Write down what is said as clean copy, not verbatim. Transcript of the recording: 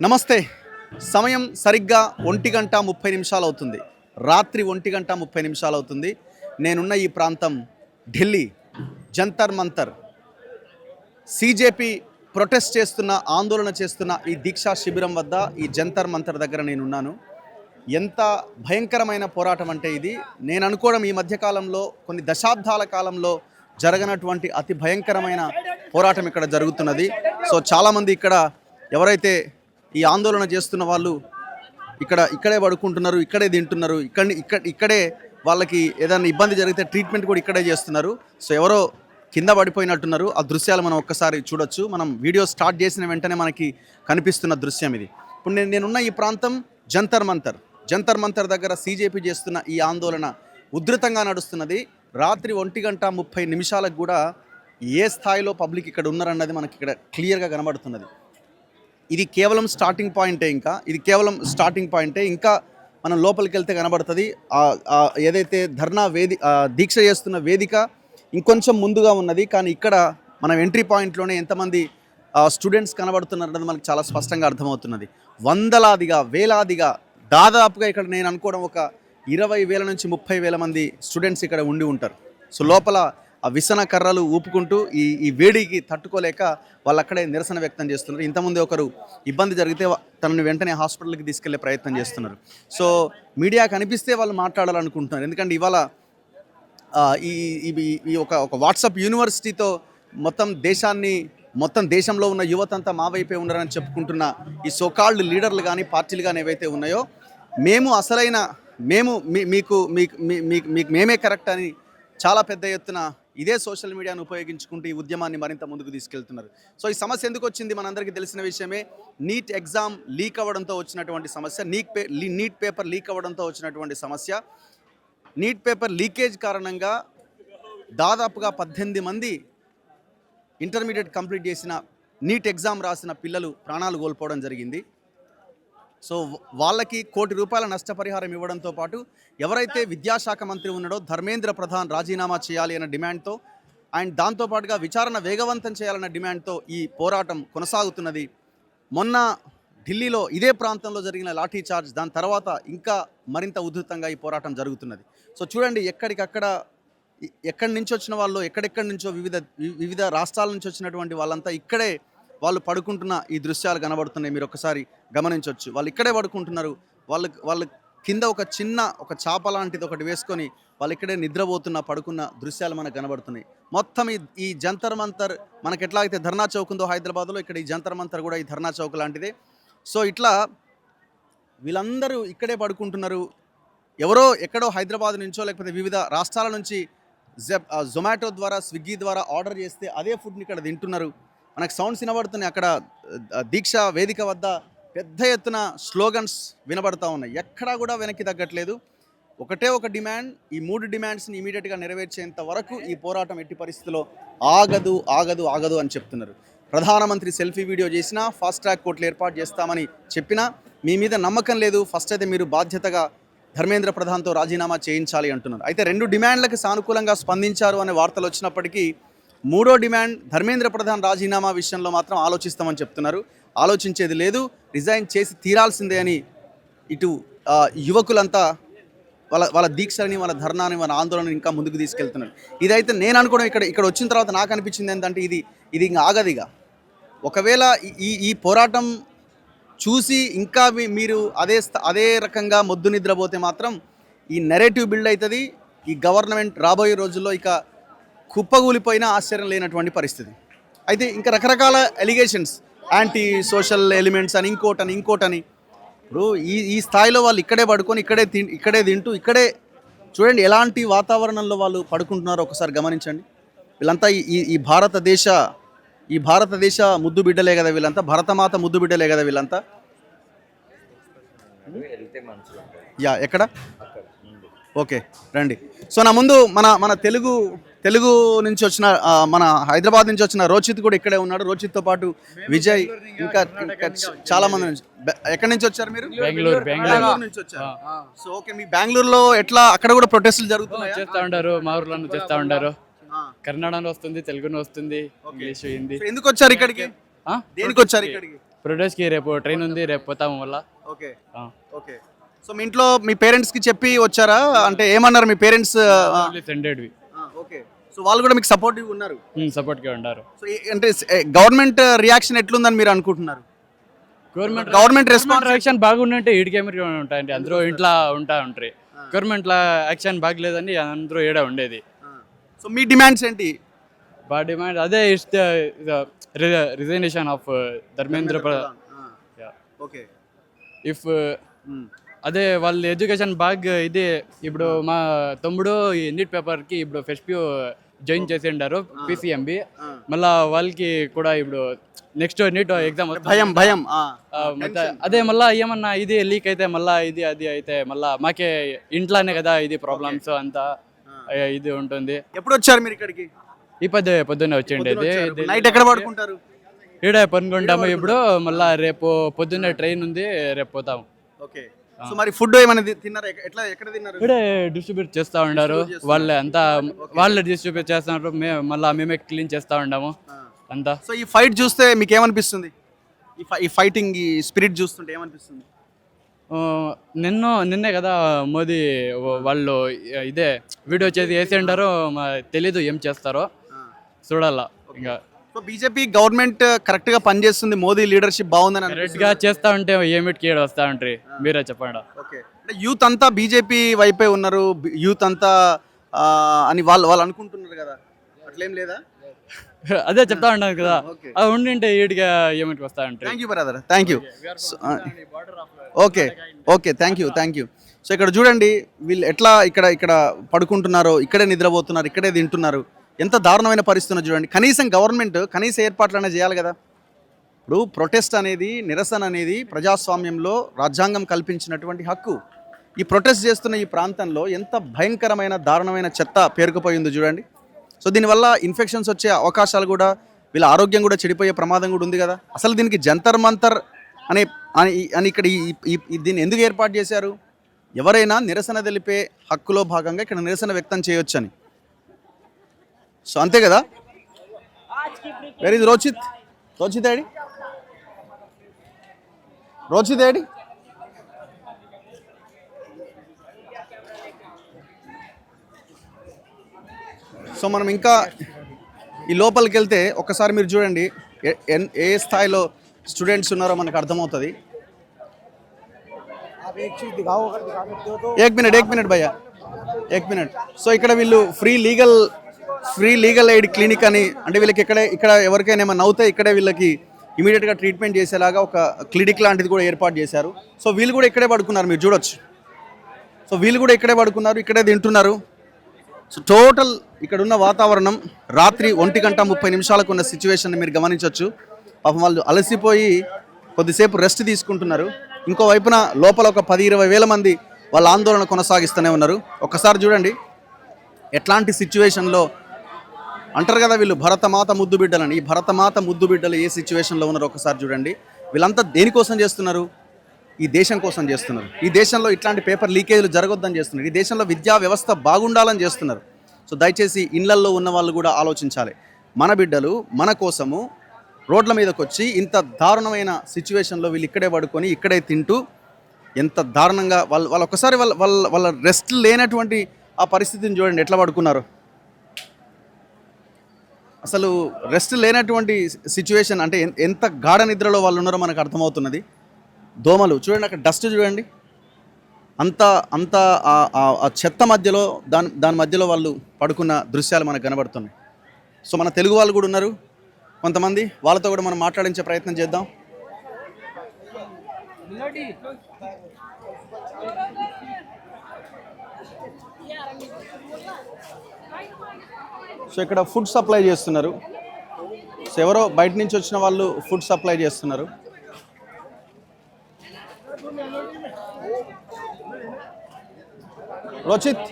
నమస్తే. సమయం సరిగ్గా 1:30 అవుతుంది. రాత్రి 1:30 అవుతుంది. నేనున్న ఈ ప్రాంతం ఢిల్లీ జంతర్ మంతర్. సీజేపీ ప్రొటెస్ట్ చేస్తున్న, ఆందోళన చేస్తున్న ఈ దీక్షా శిబిరం వద్ద, ఈ జంతర్ మంతర్ దగ్గర నేనున్నాను. ఎంత భయంకరమైన పోరాటం అంటే ఇది, నేను అనుకోవడం ఈ మధ్యకాలంలో కొన్ని దశాబ్దాల కాలంలో జరగనటువంటి అతి భయంకరమైన పోరాటం ఇక్కడ జరుగుతున్నది. సో చాలామంది ఇక్కడ ఎవరైతే ఈ ఆందోళన చేస్తున్న వాళ్ళు ఇక్కడే పడుకుంటున్నారు, ఇక్కడే తింటున్నారు, ఇక్కడే వాళ్ళకి ఏదైనా ఇబ్బంది జరిగితే ట్రీట్మెంట్ కూడా ఇక్కడే చేస్తున్నారు. సో ఎవరో కింద పడిపోయినట్టున్నారు. ఆ దృశ్యాలు మనం ఒక్కసారి చూడొచ్చు. మనం వీడియో స్టార్ట్ చేసిన వెంటనే మనకి కనిపిస్తున్న దృశ్యం ఇది. ఇప్పుడు నేనున్న ఈ ప్రాంతం జంతర్ మంతర్ దగ్గర సీజేపీ చేస్తున్న ఈ ఆందోళన ఉధృతంగా నడుస్తున్నది. రాత్రి 1:30 కూడా ఏ స్థాయిలో పబ్లిక్ ఇక్కడ ఉన్నారన్నది మనకి ఇక్కడ క్లియర్గా కనబడుతున్నది. ఇది కేవలం స్టార్టింగ్ పాయింటే. ఇంకా మనం లోపలికి వెళ్తే కనబడుతుంది ఏదైతే దీక్ష చేస్తున్న వేదిక ఇంకొంచెం ముందుగా ఉన్నది. కానీ ఇక్కడ మనం ఎంట్రీ పాయింట్లోనే ఎంతమంది స్టూడెంట్స్ కనబడుతున్నారన్నది మనకు చాలా స్పష్టంగా అర్థమవుతున్నది. వందలాదిగా, వేలాదిగా, దాదాపుగా ఇక్కడ నేను అనుకోవడం ఒక 20,000 నుంచి 30,000 మంది స్టూడెంట్స్ ఇక్కడ ఉండి ఉంటారు. సో లోపల ఆ విసన కర్రలు ఊపుకుంటూ ఈ వేడికి తట్టుకోలేక వాళ్ళు అక్కడే నిరసన వ్యక్తం చేస్తున్నారు. ఇంతకుముందే ఒకరు ఇబ్బంది జరిగితే తనని వెంటనే హాస్పిటల్కి తీసుకెళ్లే ప్రయత్నం చేస్తున్నారు. సో మీడియా కనిపిస్తే వాళ్ళు మాట్లాడాలనుకుంటున్నారు. ఎందుకంటే ఇవాళ ఈ ఒక వాట్సాప్ యూనివర్సిటీతో మొత్తం దేశంలో ఉన్న యువత అంతా మా వైపే ఉన్నారని చెప్పుకుంటున్న ఈ సోకాల్డ్ లీడర్లు కానీ, పార్టీలు కానీ ఏవైతే ఉన్నాయో, మేమే కరెక్ట్ అని చాలా పెద్ద ఎత్తున ఇదే సోషల్ మీడియాను ఉపయోగించుకుంటూ ఈ ఉద్యమాన్ని మరింత ముందుకు తీసుకెళ్తున్నారు. సో ఈ సమస్య ఎందుకు వచ్చింది మనందరికీ తెలిసిన విషయమే. నీట్ ఎగ్జామ్ లీక్ అవ్వడంతో వచ్చినటువంటి సమస్య, నీట్ పేపర్ లీక్ అవ్వడంతో వచ్చినటువంటి సమస్య. నీట్ పేపర్ లీకేజ్ కారణంగా దాదాపుగా 18 మంది ఇంటర్మీడియట్ కంప్లీట్ చేసిన, నీట్ ఎగ్జామ్ రాసిన పిల్లలు ప్రాణాలు కోల్పోవడం జరిగింది. సో వాళ్ళకి ₹1 కోటి నష్టపరిహారం ఇవ్వడంతో పాటు ఎవరైతే విద్యాశాఖ మంత్రి ఉన్నాడో ధర్మేంద్ర ప్రధాన్ రాజీనామా చేయాలి అన్న డిమాండ్తో, అండ్ దాంతోపాటుగా విచారణ వేగవంతం చేయాలన్న డిమాండ్తో ఈ పోరాటం కొనసాగుతున్నది. మొన్న ఢిల్లీలో ఇదే ప్రాంతంలో జరిగిన లాఠీ చార్జ్, దాని తర్వాత ఇంకా మరింత ఉధృతంగా ఈ పోరాటం జరుగుతున్నది. సో చూడండి, ఎక్కడి నుంచి వచ్చిన వాళ్ళు, ఎక్కడెక్కడి నుంచో వివిధ రాష్ట్రాల నుంచి వచ్చినటువంటి వాళ్ళంతా ఇక్కడే వాళ్ళు పడుకుంటున్న ఈ దృశ్యాలు కనబడుతున్నాయి. మీరు ఒకసారి గమనించవచ్చు. వాళ్ళు ఇక్కడే పడుకుంటున్నారు. వాళ్ళ కింద ఒక చాప లాంటిది ఒకటి వేసుకొని వాళ్ళు ఇక్కడే పడుకున్న దృశ్యాలు మనకు కనబడుతున్నాయి. మొత్తం ఈ జంతర్ మంతర్ మనకి ఎట్లా అయితే ధర్నా చౌక్ ఉందో హైదరాబాద్లో, ఇక్కడ ఈ జంతర్ మంతర్ కూడా ఈ ధర్నా చౌక్ లాంటిదే. సో ఇట్లా వీళ్ళందరూ ఇక్కడే పడుకుంటున్నారు. ఎవరో ఎక్కడో హైదరాబాద్ నుంచో లేకపోతే వివిధ రాష్ట్రాల నుంచి జొమాటో ద్వారా, స్విగ్గీ ద్వారా ఆర్డర్ చేస్తే అదే ఫుడ్ని ఇక్కడ తింటున్నారు. మనకు సౌండ్స్ వినబడుతున్నాయి. అక్కడ దీక్షా వేదిక వద్ద పెద్ద ఎత్తున స్లోగన్స్ వినబడతా ఉన్నాయి. ఎక్కడా కూడా వెనక్కి తగ్గట్లేదు. ఒకటే ఒక డిమాండ్. ఈ 3 డిమాండ్స్ని ఇమీడియట్గా నెరవేర్చేంత వరకు ఈ పోరాటం ఎట్టి పరిస్థితిలో ఆగదు అని చెప్తున్నారు. ప్రధానమంత్రి సెల్ఫీ వీడియో చేసినా, ఫాస్ట్ ట్రాక్ కోర్టులు ఏర్పాటు చేస్తామని చెప్పినా మీ మీద నమ్మకం లేదు. ఫస్ట్ అయితే మీరు బాధ్యతగా ధర్మేంద్ర ప్రధాన్తో రాజీనామా చేయించాలి అంటున్నారు. అయితే 2 డిమాండ్లకు సానుకూలంగా స్పందించారు అనే వార్తలు వచ్చినప్పటికీ 3వ డిమాండ్ ధర్మేంద్ర ప్రధాన్ రాజీనామా విషయంలో మాత్రం ఆలోచిస్తామని చెప్తున్నారు. ఆలోచించేది లేదు, రిజైన్ చేసి తీరాల్సిందే అని ఇటు యువకులంతా వాళ్ళ దీక్షని, వాళ్ళ ధర్నాని, వాళ్ళ ఆందోళనని ఇంకా ముందుకు తీసుకెళ్తున్నారు. ఇదైతే నేను అనుకోవడం, ఇక్కడ వచ్చిన తర్వాత నాకు అనిపించింది ఏంటంటే ఇది ఇంకా ఆగదిగా. ఒకవేళ ఈ పోరాటం చూసి ఇంకా మీరు అదే రకంగా మొద్దు నిద్రపోతే మాత్రం ఈ నెరేటివ్ బిల్డ్ అవుతుంది. ఈ గవర్నమెంట్ రాబోయే రోజుల్లో ఇక కుప్పగూలిపోయినా ఆశ్చర్యం లేనటువంటి పరిస్థితి. అయితే ఇంకా రకరకాల ఎలిగేషన్స్, యాంటీ సోషల్ ఎలిమెంట్స్ అని, ఇంకోటని. ఇప్పుడు ఈ స్థాయిలో వాళ్ళు ఇక్కడే పడుకొని, ఇక్కడే తింటూ, ఇక్కడే చూడండి ఎలాంటి వాతావరణంలో వాళ్ళు పడుకుంటున్నారో ఒకసారి గమనించండి. వీళ్ళంతా ఈ భారతదేశ ముద్దు బిడ్డలే కదా వీళ్ళంతా, భరతమాత ముద్దు బిడ్డలే కదా వీళ్ళంతా. ఎక్కడ? ఓకే, రండి. సో నా ముందు మన తెలుగు నుంచి వచ్చిన, మన హైదరాబాద్ నుంచి వచ్చిన రోచిత్ కూడా ఇక్కడే ఉన్నాడు. రోచిత్తో పాటు విజయ్, ఇంకా చాలా మంది నుంచి. ఎక్కడి నుంచి వచ్చారు మీరు? బెంగళూరు నుంచి వచ్చారు. సో ఓకే, మీ బెంగళూరులో ఎట్లా, అక్కడ కూడా ప్రొటెస్టులు జరుగుతున్నాయి? చేస్తా ఉంటారు, మా ఊర్లో చేస్తా ఉంటారు. కన్నడలో వస్తుంది, తెలుగులో వస్తుంది, ఇంగ్లీష్, హిందీ. ఎందుకు వచ్చారు ఇక్కడికి? దేనికి వచ్చారు ఇక్కడికి? ప్రొడ్యూస్కి రేపు ట్రైన్ ఉంది, రేపు పోతాము మళ్ళా. ఓకే ఆ. ఓకే. సో మీ ఇంట్లో మీ పేరెంట్స్కి చెప్పి వచ్చారా? అంటే ఏమన్నారు మీ పేరెంట్స్? ఓన్లీ సెండెడ్వి. ఓకే. సో వాళ్ళు కూడా మీకు సపోర్టివ్ ఉన్నారు. సపోర్ట్గా ఉన్నారు. సో అంటే గవర్నమెంట్ రియాక్షన్ ఎట్లుందని మీరు అనుకుంటున్నారు? గవర్నమెంట్ రెస్పాన్స్ యాక్షన్ బాగుందంటే ఈడికేమీ ఉంటాయండి, అందరూ ఇంట్లో ఉంటారు. గవర్నమెంట్ యాక్షన్ బాగలేదని అందరూ ఏడా ఉండేది. సో మీ డిమాండ్స్ ఏంటి? బట్ డిమాండ్ అదే it's resignation of Dharmendra Pradhan. Okay. If అదే వాళ్ళ ఎడ్యుకేషన్ బాగా ఇది ఇప్పుడు మా తమ్ముడు ఈ నీట్ పేపర్కి ఇప్పుడు ఫస్ట్ జాయిన్ చేసిండారు PCMB. మళ్ళా వాళ్ళకి కూడా ఇప్పుడు నెక్స్ట్ నీట్ ఎగ్జామ్ భయం అదే మళ్ళా ఏమన్నా ఇది లీక్ అయితే మళ్ళా ఇది అది అయితే మళ్ళా మాకే ఇంట్లోనే కదా ఇది ప్రాబ్లమ్స్ అంతా ఇది ఉంటుంది. ఎప్పుడు వచ్చారు మీరు ఇక్కడికి? ఈ పొద్దున్నే వచ్చిండేది. నైట్ ఎక్కడ పడుకుంటారు? ఈడే పనుకుంటాము ఇప్పుడు. మళ్ళా రేపు పొద్దున్నే ట్రైన్ ఉంది, రేపు పోతాము. ఓకే. సో మరి ఫుడ్ ఏమైనా తిన్నారా? ఎక్కడ తిన్నారు? ఇక్కడే డిస్ట్రిబ్యూట్ చేస్తా ఉన్నారు వాళ్ళే, అంతా వాళ్ళే డిస్ట్రిబ్యూట్ చేస్తున్నారు. మేమే క్లీన్ చేస్తా ఉన్నాము అంతా. సో ఈ ఫైట్ చూస్తే మీకు ఏమనిపిస్తుంది? ఈ ఫైటింగ్ ఈ స్పిరిట్ చూస్తుంటే ఏమనిపిస్తుంది? నిన్నే కదా మోదీ వాళ్ళు ఇదే వీడియో చేసి వేసిండారో, తెలీదు ఏం చేస్తారో చూడాలా. ఇంకా సో బీజేపీ గవర్నమెంట్ కరెక్ట్ గా పనిచేస్తుంది, మోదీ లీడర్షిప్ బాగుందని కరెక్ట్ గా చేస్తా ఉంటే ఏమిటికి ఏడు వస్తా ఉంటాయి, మీరే చెప్పండి. ఓకే. అంటే యూత్ అంతా బీజేపీ వైపే ఉన్నారు, యూత్ అంతా అని వాళ్ళు అనుకుంటున్నారు కదా, అట్లేం లేదా? అదే చెప్తా ఉంటాను కదా, ఉండింటే ఈడిగా ఏమిటికి వస్తా ఉంటాయి. Thank you brother, thank you. Okay okay, thank you. So ఇక్కడ చూడండి వీళ్ళు ఎట్లా ఇక్కడ పడుకుంటున్నారో, ఇక్కడే నిద్రపోతున్నారు, ఇక్కడే తింటున్నారు. ఎంత దారుణమైన పరిస్థితి చూడండి. కనీసం గవర్నమెంట్ కనీస ఏర్పాట్లనే చేయాలి కదా. ఇప్పుడు ప్రొటెస్ట్ అనేది, నిరసన అనేది ప్రజాస్వామ్యంలో రాజ్యాంగం కల్పించినటువంటి హక్కు. ఈ ప్రొటెస్ట్ చేస్తున్న ఈ ప్రాంతంలో ఎంత భయంకరమైన దారుణమైన చెత్త పేరుకుపోయిందో చూడండి. సో దీనివల్ల ఇన్ఫెక్షన్స్ వచ్చే అవకాశాలు కూడా, వీళ్ళ ఆరోగ్యం కూడా చెడిపోయే ప్రమాదం కూడా ఉంది కదా. అసలు దీనికి జంతర్ మంతర్ అని ఇక్కడ దీన్ని ఎందుకు ఏర్పాటు చేశారు? ఎవరైనా నిరసన తెలిపే హక్కులో భాగంగా ఇక్కడ నిరసన వ్యక్తం చేయొచ్చని. సో అంతే కదా. వెర్ ఇస్ రోచిత్ ఏడి? సో మనం ఇంకా ఈ లోపలికి వెళ్తే ఒక్కసారి మీరు చూడండి ఏ స్థాయిలో స్టూడెంట్స్ ఉన్నారో మనకు అర్థమవుతుంది. एक मिनट भैया, एक मिनट. సో ఇక్కడ వీళ్ళు ఫ్రీ లీగల్ ఎయిడ్ క్లినిక్ అని, అంటే వీళ్ళకి ఇక్కడ ఎవరికైనా ఏమైనా అవుతే ఇక్కడే వీళ్ళకి ఇమీడియట్గా ట్రీట్మెంట్ చేసేలాగా ఒక క్లినిక్ లాంటిది కూడా ఏర్పాటు చేశారు. సో వీళ్ళు కూడా ఇక్కడే పడుకున్నారు, మీరు చూడొచ్చు. సో వీళ్ళు కూడా ఇక్కడే పడుకున్నారు, ఇక్కడే తింటున్నారు. సో టోటల్ ఇక్కడ ఉన్న వాతావరణం రాత్రి 1:30 ఉన్న సిచ్యువేషన్ మీరు గమనించవచ్చు. పాపం వాళ్ళు అలసిపోయి కొద్దిసేపు రెస్ట్ తీసుకుంటున్నారు. ఇంకో వైపున లోపల ఒక 10-20 వేల మంది వాళ్ళ ఆందోళన కొనసాగిస్తూనే ఉన్నారు. ఒక్కసారి చూడండి ఎట్లాంటి సిచ్యువేషన్లో అంటారు కదా వీళ్ళు భరతమాత ముద్దు బిడ్డలని. ఈ భరతమాత ముద్దు బిడ్డలు ఏ సిచ్యువేషన్లో ఉన్నారో ఒకసారి చూడండి. వీళ్ళంతా దేనికోసం చేస్తున్నారు? ఈ దేశం కోసం చేస్తున్నారు. ఈ దేశంలో ఇట్లాంటి పేపర్ లీకేజీలు జరగొద్దని చేస్తున్నారు. ఈ దేశంలో విద్యా వ్యవస్థ బాగుండాలని చేస్తున్నారు. సో దయచేసి ఇళ్లల్లో ఉన్న వాళ్ళు కూడా ఆలోచించాలి. మన బిడ్డలు మన కోసము రోడ్ల మీదకి వచ్చి ఇంత దారుణమైన సిచ్యువేషన్లో వీళ్ళు ఇక్కడే పడుకొని ఇక్కడే తింటూ ఎంత దారుణంగా వాళ్ళు ఒకసారి వాళ్ళ రెస్ట్ లేనటువంటి ఆ పరిస్థితిని చూడండి ఎట్లా పడుకున్నారు. అసలు రెస్ట్ లేనటువంటి సిచ్యువేషన్, అంటే ఎంత గాఢ నిద్రలో వాళ్ళు ఉన్నారో మనకు అర్థమవుతున్నది. దోమలు చూడండి, అక్కడ డస్ట్ చూడండి, అంత ఆ చెత్త మధ్యలో దాని మధ్యలో వాళ్ళు పడుకున్న దృశ్యాలు మనకు కనబడుతున్నాయి. సో మన తెలుగు వాళ్ళు కూడా ఉన్నారు కొంతమంది, వాళ్ళతో కూడా మనం మాట్లాడించే ప్రయత్నం చేద్దాం. సో ఇక్కడ ఫుడ్ సప్లై చేస్తున్నారు. సో ఎవరో బయట నుంచి వచ్చిన వాళ్ళు ఫుడ్ సప్లై చేస్తున్నారు. రోచిత్